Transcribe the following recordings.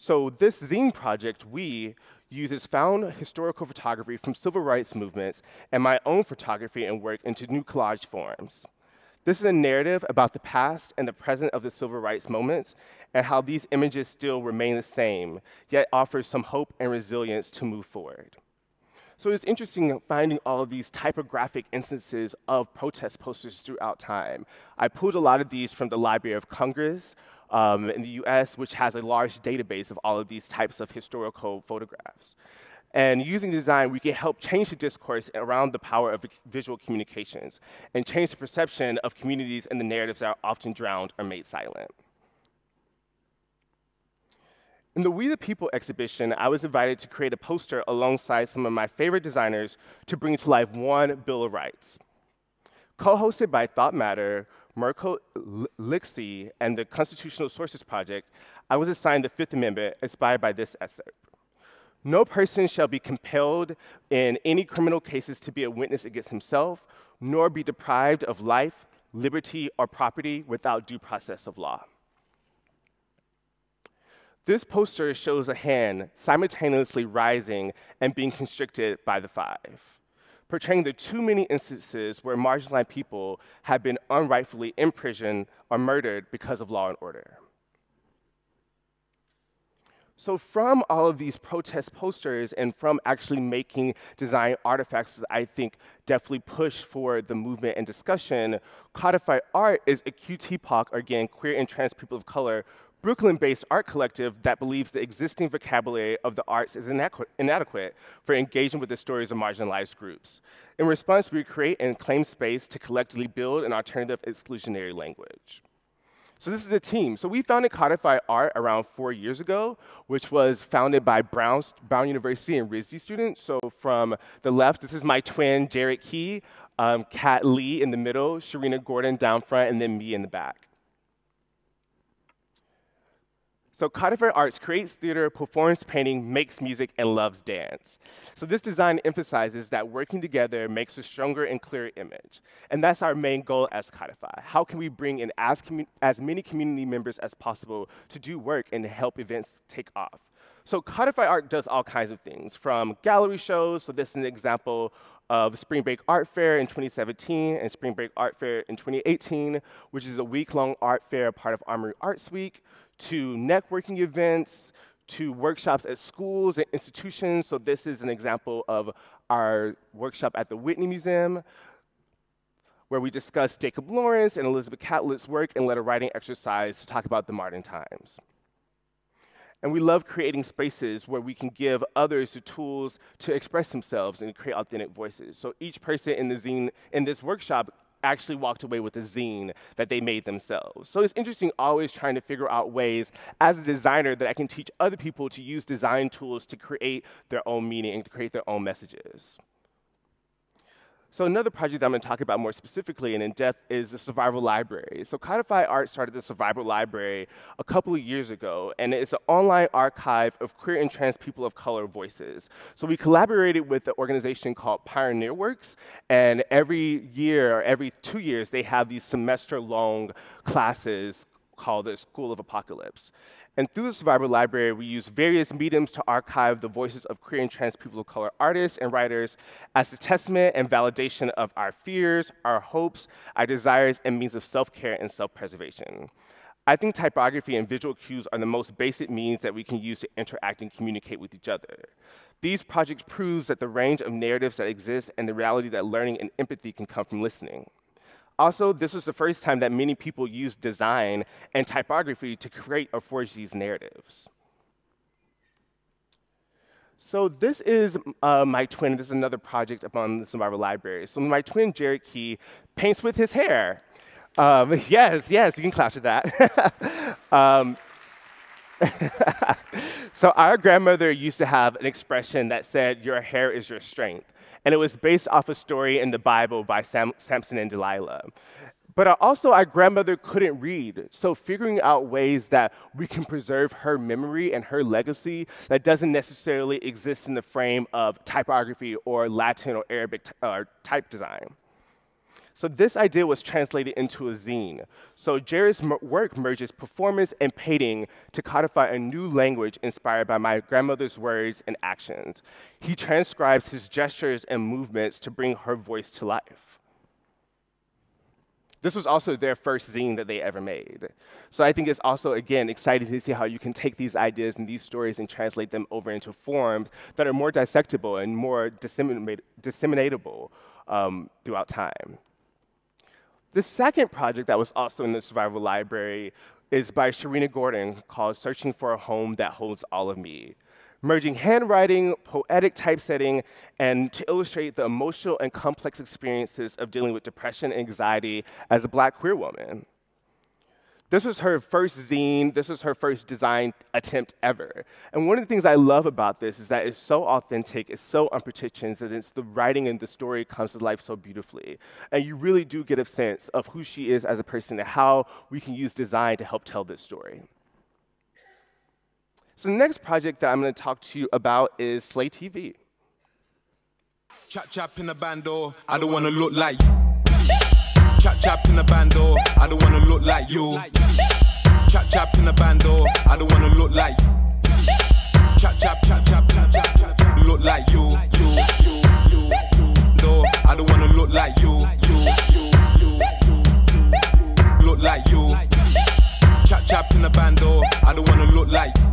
So this zine project, we uses found historical photography from civil rights movements and my own photography and work into new collage forms. This is a narrative about the past and the present of the civil rights moments and how these images still remain the same, yet offers some hope and resilience to move forward. So it's interesting finding all of these typographic instances of protest posters throughout time. I pulled a lot of these from the Library of Congress in the US, which has a large database of all of these types of historical photographs. And using design, we can help change the discourse around the power of visual communications and change the perception of communities and the narratives that are often drowned or made silent. In the We the People exhibition, I was invited to create a poster alongside some of my favorite designers to bring to life one Bill of Rights. Co-hosted by Thought Matter, Mirko Lixi, and the Constitutional Sources Project, I was assigned the Fifth Amendment inspired by this excerpt. No person shall be compelled in any criminal cases to be a witness against himself, nor be deprived of life, liberty, or property without due process of law. This poster shows a hand simultaneously rising and being constricted by the five, portraying the too many instances where marginalized people have been unrightfully imprisoned or murdered because of law and order. So from all of these protest posters and from actually making design artifacts that I think definitely push for the movement and discussion, Codify Art is a QTPOC, or again, queer and trans people of color, Brooklyn-based art collective that believes the existing vocabulary of the arts is inadequate for engaging with the stories of marginalized groups. In response, we create and claim space to collectively build an alternative exclusionary language. So this is a team. So we founded Codify Art around 4 years ago, which was founded by Brown University and RISD students. So from the left, this is my twin, Jarrett Key, Kat Lee in the middle, Sharina Gordon down front, and then me in the back. So Codify Arts creates theater, performs painting, makes music, and loves dance. So this design emphasizes that working together makes a stronger and clearer image. And that's our main goal as Codify. How can we bring in as many community members as possible to do work and help events take off? So Codify Art does all kinds of things, from gallery shows, so this is an example of Spring Break Art Fair in 2017 and Spring Break Art Fair in 2018, which is a week-long art fair, part of Armory Arts Week, to networking events, to workshops at schools and institutions. So this is an example of our workshop at the Whitney Museum, where we discussed Jacob Lawrence and Elizabeth Catlett's work and led a writing exercise to talk about the modern times. And we love creating spaces where we can give others the tools to express themselves and create authentic voices. So each person in the zine, in this workshop, actually walked away with a zine that they made themselves. So it's interesting always trying to figure out ways as a designer that I can teach other people to use design tools to create their own meaning and to create their own messages. So another project that I'm going to talk about more specifically and in depth is the Survival Library. So Codify Art started the Survival Library a couple of years ago, and it's an online archive of queer and trans people of color voices. So we collaborated with an organization called Pioneer Works, and every year or every 2 years, they have these semester-long classes called the School of Apocalypse. And through the Survival Library, we use various mediums to archive the voices of queer and trans people of color artists and writers as a testament and validation of our fears, our hopes, our desires, and means of self-care and self-preservation. I think typography and visual cues are the most basic means that we can use to interact and communicate with each other. These projects prove that the range of narratives that exist and the reality that learning and empathy can come from listening. Also, this was the first time that many people used design and typography to create or forge these narratives. So this is my twin. This is another project upon the Survival Library. So my twin, Jarrett Key, paints with his hair. Yes, you can clap to that. So our grandmother used to have an expression that said, "Your hair is your strength." And it was based off a story in the Bible by Samson and Delilah. But also, our grandmother couldn't read, so figuring out ways that we can preserve her memory and her legacy that doesn't necessarily exist in the frame of typography or Latin or Arabic type design. So this idea was translated into a zine. So Jared's work merges performance and painting to codify a new language inspired by my grandmother's words and actions. He transcribes his gestures and movements to bring her voice to life. This was also their first zine that they ever made. So I think it's also, again, exciting to see how you can take these ideas and these stories and translate them over into forms that are more dissectable and more disseminatable throughout time. The second project that was also in the Survival Library is by Sharina Gordon called Searching for a Home That Holds All of Me, merging handwriting, poetic typesetting, and to illustrate the emotional and complex experiences of dealing with depression and anxiety as a Black queer woman. This was her first zine, this was her first design attempt ever. And one of the things I love about this is that it's so authentic, it's so unpretentious, and it's the writing and the story comes to life so beautifully. And you really do get a sense of who she is as a person and how we can use design to help tell this story. So the next project that I'm going to talk to you about is Slay TV. Chap chap in the bando, I don't want to look like you. Chap chap in the bando, I don't want to look like you. Chap chap in the bando, I don't want to look like you. Chap chap chap chap chap chap chap look like you. No, I don't want to look like you. Look like you. Chap chap in the bando, I don't want to look like you.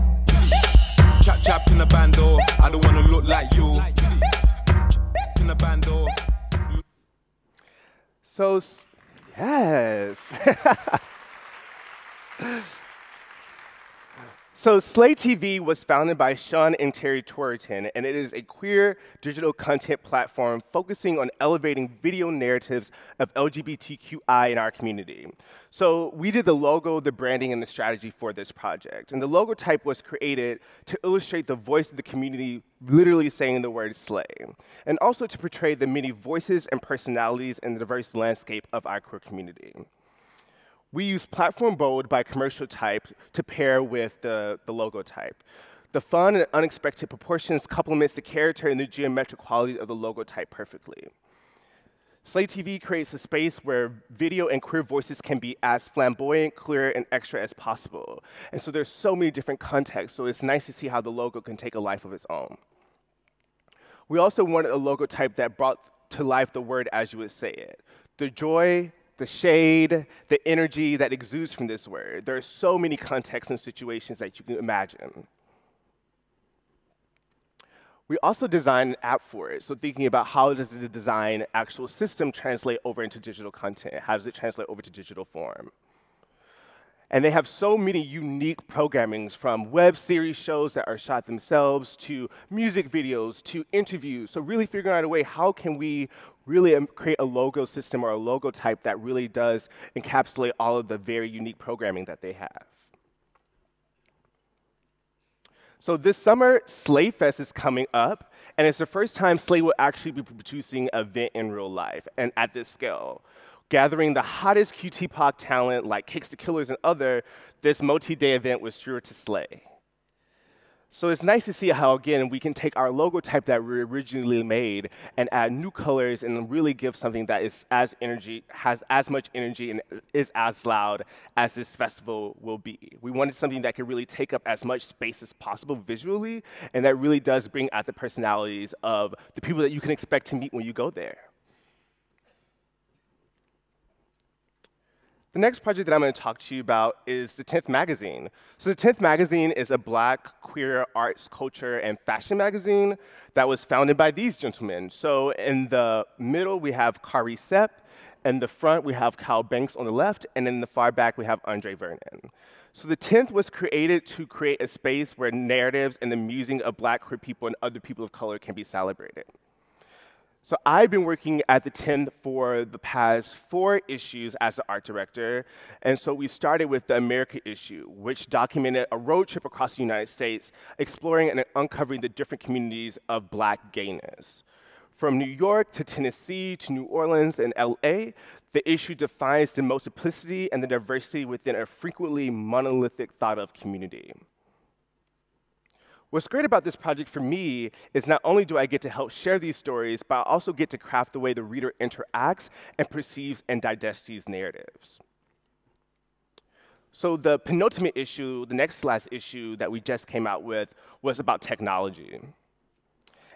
Chap chap in the bando, I don't want to look like you. In the bando. So, yes. So Slay TV was founded by Sean and Terry Torrington, and it is a queer digital content platform focusing on elevating video narratives of LGBTQI in our community. So we did the logo, the branding, and the strategy for this project. And the logo type was created to illustrate the voice of the community literally saying the word slay, and also to portray the many voices and personalities in the diverse landscape of our queer community. We use Platform Bold by Commercial Type to pair with the logo type. The fun and unexpected proportions complements the character and the geometric quality of the logo type perfectly. Slay TV creates a space where video and queer voices can be as flamboyant, clear, and extra as possible. And so there's so many different contexts, so it's nice to see how the logo can take a life of its own. We also wanted a logo type that brought to life the word as you would say it. The joy, the shade, the energy that exudes from this word. There are so many contexts and situations that you can imagine. We also designed an app for it, so thinking about how does the design actual system translate over into digital content? How does it translate over to digital form? And they have so many unique programmings, from web series shows that are shot themselves to music videos to interviews. So really figuring out a way, how can we really create a logo system or a logo type that really does encapsulate all of the very unique programming that they have. So this summer, Slay Fest is coming up, and it's the first time Slay will actually be producing an event in real life and at this scale. Gathering the hottest QT-pop talent like Kicks the Killers and other, this multi-day event was sure to slay. So it's nice to see how, again, we can take our logo type that we originally made and add new colors and really give something that is has as much energy and is as loud as this festival will be. We wanted something that could really take up as much space as possible visually, and that really does bring out the personalities of the people that you can expect to meet when you go there. The next project that I'm going to talk to you about is the 10th Magazine. So the 10th Magazine is a Black queer arts, culture, and fashion magazine that was founded by these gentlemen. So in the middle, we have Kari Sepp. In the front, we have Kyle Banks on the left. And in the far back, we have Andre Vernon. So the 10th was created to create a space where narratives and the musing of Black queer people and other people of color can be celebrated. So I've been working at the 10th for the past 4 issues as the art director. And so we started with the America issue, which documented a road trip across the United States, exploring and uncovering the different communities of Black gayness. From New York to Tennessee to New Orleans and LA, the issue defines the multiplicity and the diversity within a frequently monolithic thought of community. What's great about this project for me is not only do I get to help share these stories, but I also get to craft the way the reader interacts and perceives and digests these narratives. So the penultimate issue, the next to last issue that we just came out with, was about technology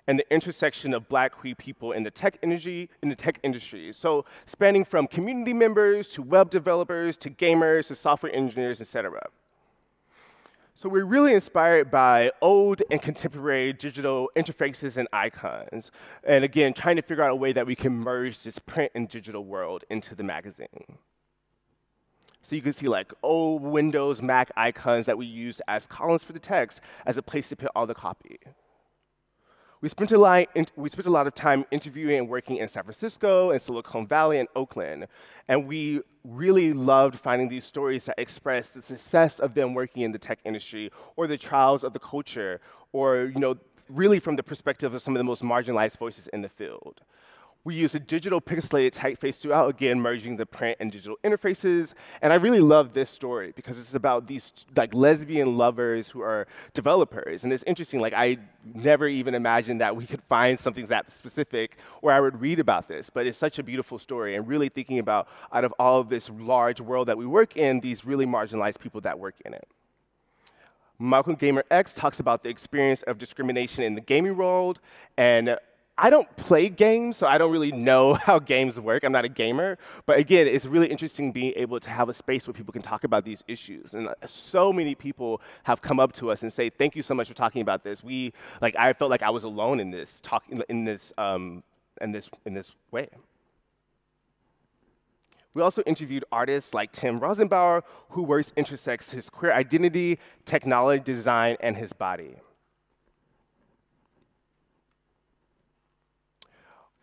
and the intersection of Black queer people in the tech industry. So spanning from community members to web developers to gamers to software engineers, et cetera. So we're really inspired by old and contemporary digital interfaces and icons. And again, trying to figure out a way that we can merge this print and digital world into the magazine. So you can see like old Windows, Mac icons that we use as columns for the text as a place to put all the copy. We spent a lot of time interviewing and working in San Francisco and Silicon Valley and Oakland. And we really loved finding these stories that express the success of them working in the tech industry or the trials of the culture or, really from the perspective of some of the most marginalized voices in the field. We use a digital pixelated typeface throughout, again, merging the print and digital interfaces. And I really love this story because it's about these like lesbian lovers who are developers. And it's interesting, like I never even imagined that we could find something that specific or I would read about this. But it's such a beautiful story and really thinking about out of all of this large world that we work in, these really marginalized people that work in it. Malcolm Gamer X talks about the experience of discrimination in the gaming world, and I don't play games, so I don't really know how games work. I'm not a gamer. But again, it's really interesting being able to have a space where people can talk about these issues. And so many people have come up to us and say, thank you so much for talking about this. I felt like I was alone in this, in this way. We also interviewed artists like Tim Rosenbauer, who works intersects his queer identity, technology, design, and his body.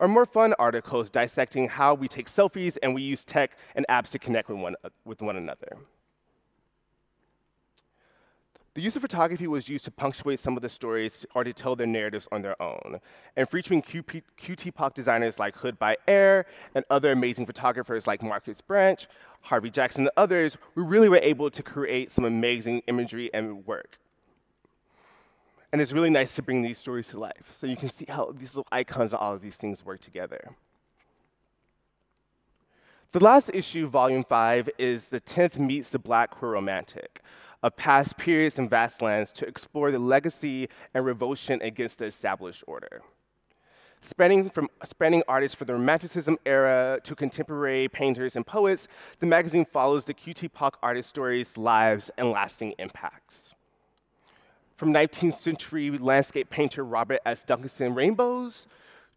Or more fun articles dissecting how we take selfies and we use tech and apps to connect with one another. The use of photography was used to punctuate some of the stories or to tell their narratives on their own. And featuring QTPOC designers like Hood by Air and other amazing photographers like Marcus Branch, Harvey Jackson, and others, we really were able to create some amazing imagery and work. And it's really nice to bring these stories to life. So you can see how these little icons and all of these things work together. The last issue, Volume 5, is The 10th Meets the Black Queer Romantic, of past periods and vast lands to explore the legacy and revulsion against the established order. Spanning artists from the Romanticism era to contemporary painters and poets, the magazine follows the QTPOC artist stories, lives, and lasting impacts. From 19th century landscape painter Robert S. Duncanson Rainbows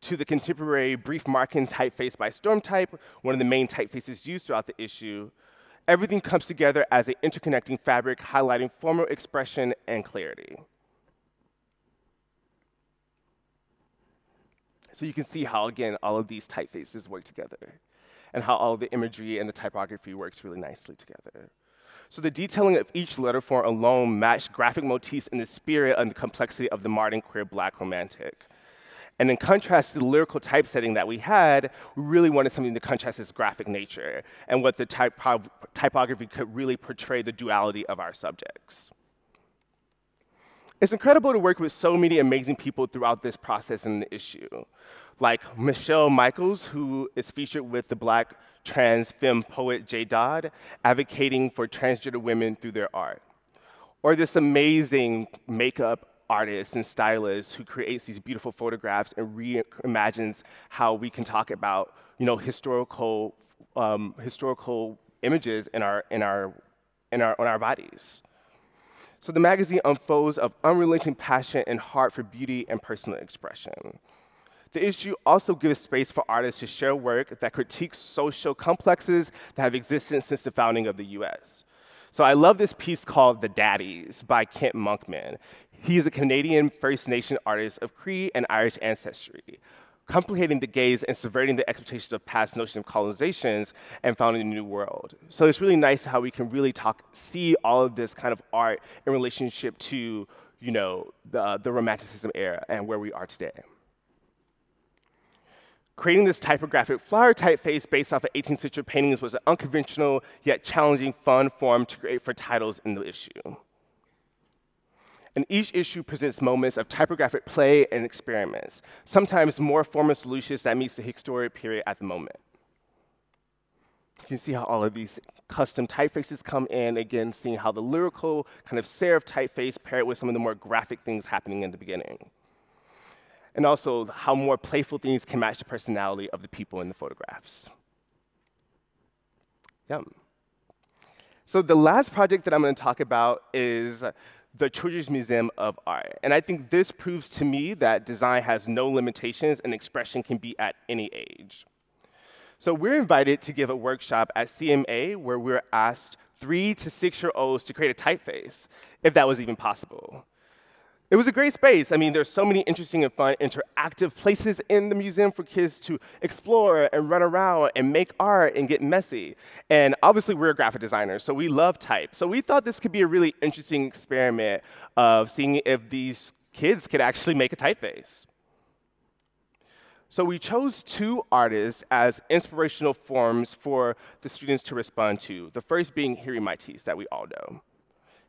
to the contemporary brief marking typeface by Stormtype, one of the main typefaces used throughout the issue, everything comes together as an interconnecting fabric highlighting formal expression and clarity. So you can see how, again, all of these typefaces work together and how all of the imagery and the typography works really nicely together. So the detailing of each letter form alone matched graphic motifs in the spirit and the complexity of the modern queer Black romantic. And in contrast to the lyrical typesetting that we had, we really wanted something to contrast its graphic nature and what the typography could really portray the duality of our subjects. It's incredible to work with so many amazing people throughout this process and the issue, like Michelle Michaels, who is featured with the Black trans femme poet J. Dodd, advocating for transgender women through their art. Or this amazing makeup artist and stylist who creates these beautiful photographs and reimagines how we can talk about, historical images on our bodies. So the magazine unfolds of unrelenting passion and heart for beauty and personal expression. The issue also gives space for artists to share work that critiques social complexes that have existed since the founding of the US. So I love this piece called The Daddies by Kent Monkman. He is a Canadian First Nation artist of Cree and Irish ancestry, complicating the gaze and subverting the expectations of past notions of colonizations and founding a new world. So it's really nice how we can really see all of this kind of art in relationship to, the Romanticism era and where we are today. Creating this typographic flower typeface based off of 18th century paintings was an unconventional yet challenging, fun form to create for titles in the issue. And each issue presents moments of typographic play and experiments, sometimes more formal solutions that meets the historic period at the moment. You can see how all of these custom typefaces come in, again, seeing how the lyrical kind of serif typeface paired with some of the more graphic things happening in the beginning. And also how more playful things can match the personality of the people in the photographs. Yum. So the last project that I'm going to talk about is the Children's Museum of Art. And I think this proves to me that design has no limitations and expression can be at any age. So we're invited to give a workshop at CMA where we're asked 3 to 6-year-olds to create a typeface, if that was even possible. It was a great space. I mean, there's so many interesting and fun interactive places in the museum for kids to explore and run around and make art and get messy. And obviously, we're graphic designers, so we love type. So we thought this could be a really interesting experiment of seeing if these kids could actually make a typeface. So we chose 2 artists as inspirational forms for the students to respond to, the first being Hiri Matisse, that we all know.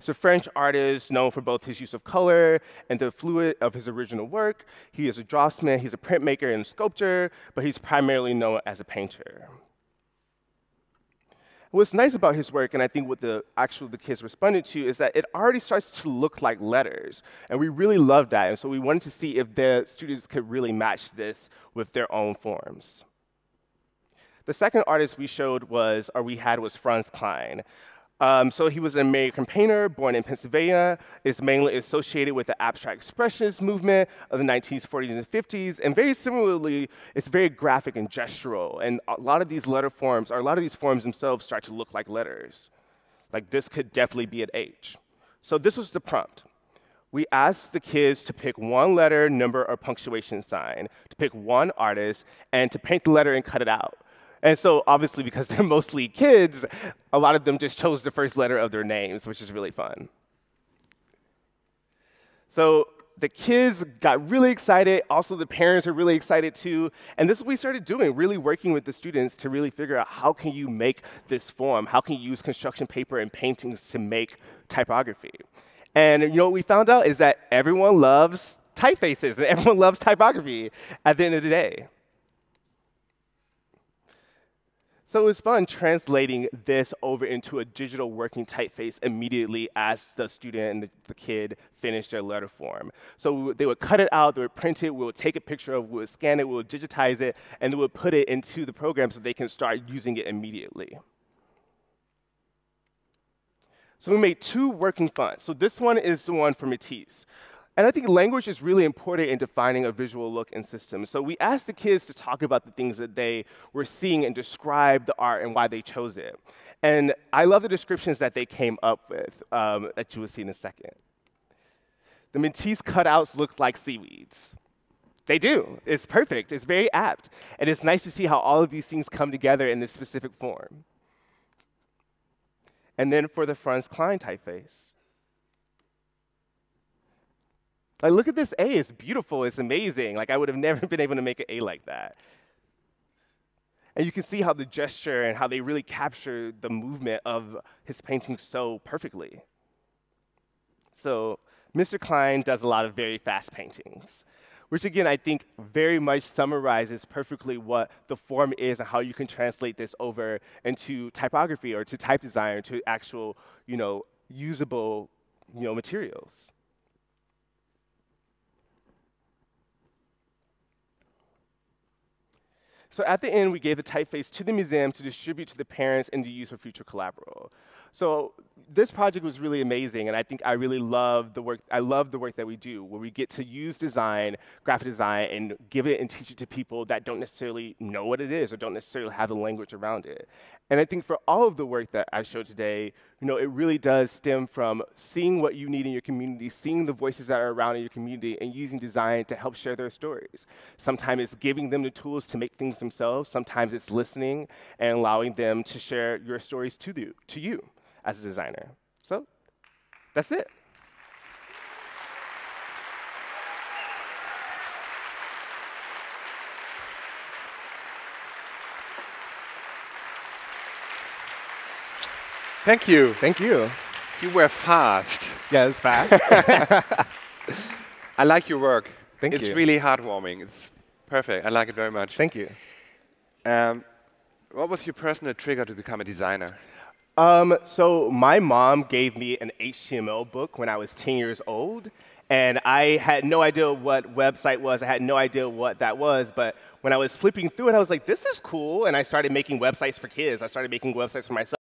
He's a French artist known for both his use of color and the fluid of his original work. He is a draftsman, he's a printmaker and sculptor, but he's primarily known as a painter. What's nice about his work, and I think what the kids responded to, is that it already starts to look like letters. And we really love that, and so we wanted to see if the students could really match this with their own forms. The second artist we had was Franz Klein. So he was an American painter born in Pennsylvania, is mainly associated with the abstract expressionist movement of the 1940s and 50s, and very similarly, it's very graphic and gestural, and a lot of these forms themselves start to look like letters. Like this could definitely be an H. So this was the prompt. We asked the kids to pick 1 letter, number, or punctuation sign, to pick 1 artist, and to paint the letter and cut it out. And so obviously, because they're mostly kids, a lot of them just chose the first letter of their names, which is really fun. So the kids got really excited. Also, the parents are really excited too. And this is what we started doing, really working with the students to really figure out how can you make this form? How can you use construction paper and paintings to make typography? And what we found out is that everyone loves typefaces and everyone loves typography at the end of the day. So it was fun translating this over into a digital working typeface immediately as the student and the kid finished their letter form. So they would cut it out, they would print it, we would take a picture of it, we would scan it, we would digitize it, and they would put it into the program so they can start using it immediately. So we made 2 working fonts. So this one is the one for Matisse. And I think language is really important in defining a visual look in systems. So we asked the kids to talk about the things that they were seeing and describe the art and why they chose it. And I love the descriptions that they came up with that you will see in a second. The Matisse cutouts look like seaweeds. They do. It's perfect. It's very apt. And it's nice to see how all of these things come together in this specific form. And then for the Franz Klein typeface. Like, look at this A, it's beautiful, it's amazing. Like, I would have never been able to make an A like that. And you can see how the gesture and how they really capture the movement of his painting so perfectly. So Mr. Klein does a lot of very fast paintings, which again, I think very much summarizes perfectly what the form is and how you can translate this over into typography or to type design or to actual, usable, materials. So at the end, we gave the typeface to the museum to distribute to the parents and to use for future collateral. So this project was really amazing, and I think I really love the work. I love the work that we do, where we get to use design, graphic design, and give it and teach it to people that don't necessarily know what it is or don't necessarily have the language around it. And I think for all of the work that I showed today, it really does stem from seeing what you need in your community, seeing the voices that are around in your community, and using design to help share their stories. Sometimes it's giving them the tools to make things themselves. Sometimes it's listening and allowing them to share your stories to you as a designer. So that's it. Thank you. Thank you. You were fast. Yeah, it's fast. I like your work. Thank you. It's really heartwarming. It's perfect. I like it very much. Thank you. What was your personal trigger to become a designer? So my mom gave me an HTML book when I was 10 years old, and I had no idea what website was. I had no idea what that was, but when I was flipping through it, I was like, this is cool, and I started making websites for kids. I started making websites for myself.